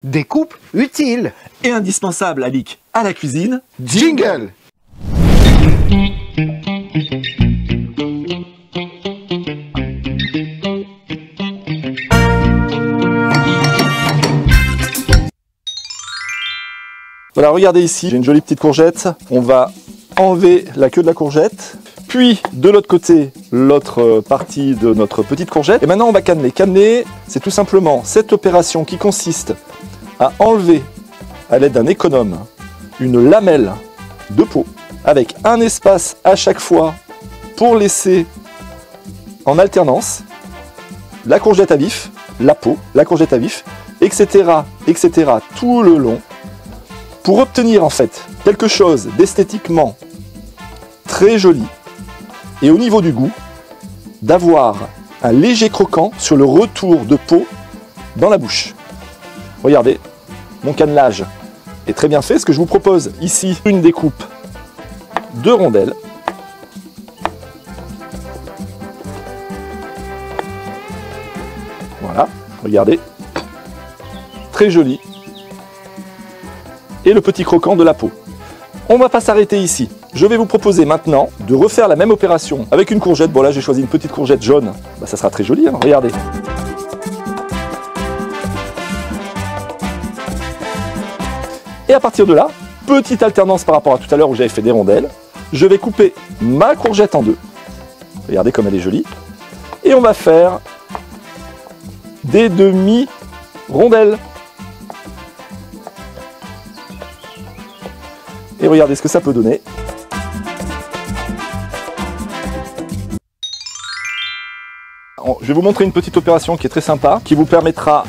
Découpe utile et indispensable, Alix, à la cuisine. Jingle. Voilà, regardez ici, j'ai une jolie petite courgette. On va enlever la queue de la courgette. Puis, de l'autre côté, l'autre partie de notre petite courgette. Et maintenant, on va canneler. Canneler, c'est tout simplement cette opération qui consiste à enlever, à l'aide d'un économe, une lamelle de peau avec un espace à chaque fois pour laisser en alternance la courgette à vif, la peau, la courgette à vif, etc., etc., tout le long, pour obtenir en fait quelque chose d'esthétiquement très joli et au niveau du goût, d'avoir un léger croquant sur le retour de peau dans la bouche. Regardez, mon cannelage est très bien fait. Ce que je vous propose ici, une découpe de rondelles. Voilà, regardez, très joli. Et le petit croquant de la peau. On ne va pas s'arrêter ici. Je vais vous proposer maintenant de refaire la même opération avec une courgette. Bon là j'ai choisi une petite courgette jaune, bah, ça sera très joli, hein. Regardez. Et à partir de là, petite alternance par rapport à tout à l'heure où j'avais fait des rondelles, je vais couper ma courgette en deux. Regardez comme elle est jolie. Et on va faire des demi-rondelles. Et regardez ce que ça peut donner. Je vais vous montrer une petite opération qui est très sympa, qui vous permettra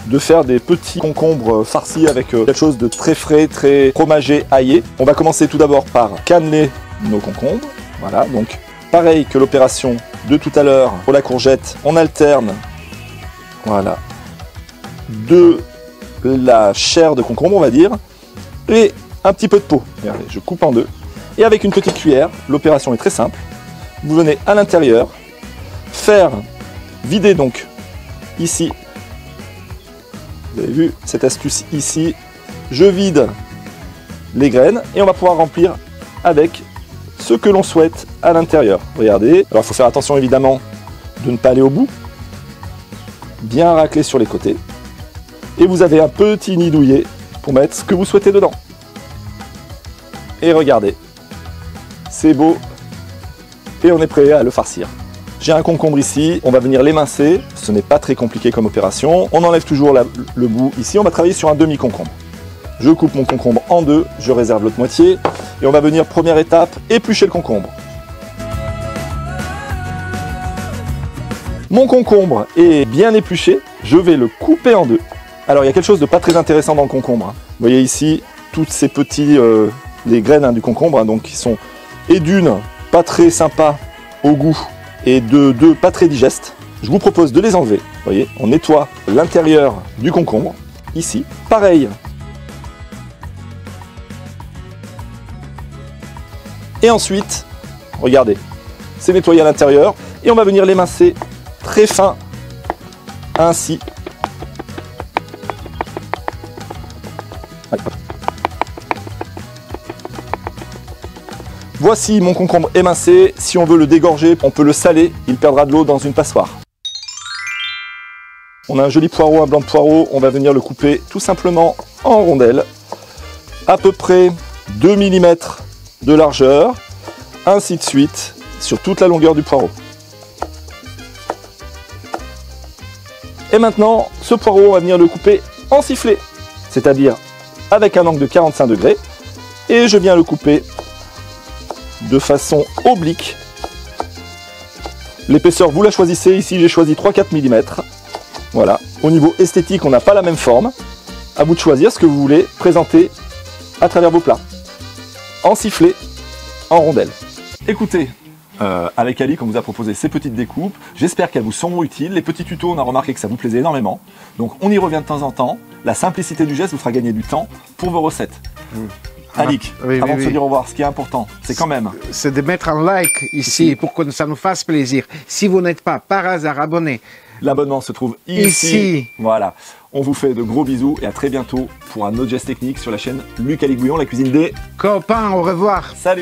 de faire des petits concombres farcis avec quelque chose de très frais, très fromagé, aillé. On va commencer tout d'abord par canneler nos concombres. Voilà, donc pareil que l'opération de tout à l'heure pour la courgette, on alterne, voilà, de la chair de concombre, on va dire, et un petit peu de peau. Regardez, je coupe en deux. Et avec une petite cuillère, l'opération est très simple. Vous venez à l'intérieur, faire vider donc ici. Vous avez vu cette astuce ici. Je vide les graines et on va pouvoir remplir avec ce que l'on souhaite à l'intérieur. Regardez. Alors il faut faire attention évidemment de ne pas aller au bout. Bien racler sur les côtés. Et vous avez un petit nid douillet pour mettre ce que vous souhaitez dedans. Et regardez, c'est beau et on est prêt à le farcir. J'ai un concombre ici, on va venir l'émincer, ce n'est pas très compliqué comme opération. On enlève toujours le bout ici, on va travailler sur un demi-concombre. Je coupe mon concombre en deux, je réserve l'autre moitié et on va venir, première étape, éplucher le concombre. Mon concombre est bien épluché, je vais le couper en deux. Alors il y a quelque chose de pas très intéressant dans le concombre. Vous voyez ici, toutes ces petits... les graines du concombre, donc qui sont et d'une pas très sympa au goût et de deux pas très digestes. Je vous propose de les enlever. Vous voyez, on nettoie l'intérieur du concombre, ici. Pareil. Et ensuite, regardez, c'est nettoyé à l'intérieur et on va venir l'émincer très fin, ainsi. Voici mon concombre émincé. Si on veut le dégorger, on peut le saler. Il perdra de l'eau dans une passoire. On a un joli poireau, un blanc de poireau. On va venir le couper tout simplement en rondelles. À peu près 2 mm de largeur. Ainsi de suite sur toute la longueur du poireau. Et maintenant, ce poireau, on va venir le couper en sifflet. C'est-à-dire avec un angle de 45 degrés. Et je viens le couper de façon oblique. L'épaisseur, vous la choisissez. Ici, j'ai choisi 3-4 mm. Voilà. Au niveau esthétique, on n'a pas la même forme. À vous de choisir ce que vous voulez présenter à travers vos plats. En sifflet, en rondelles. Écoutez, avec Ali, on vous a proposé ces petites découpes. J'espère qu'elles vous seront utiles. Les petits tutos, on a remarqué que ça vous plaisait énormément. Donc, on y revient de temps en temps. La simplicité du geste vous fera gagner du temps pour vos recettes. Alix, avant de se dire au revoir, ce qui est important, c'est quand même... C'est de mettre un like ici pour que ça nous fasse plaisir. Si vous n'êtes pas par hasard abonné L'abonnement se trouve ici. Voilà. On vous fait de gros bisous et à très bientôt pour un autre geste technique sur la chaîne Luc Alic Bouillon, la cuisine des Copains, au revoir. Salut.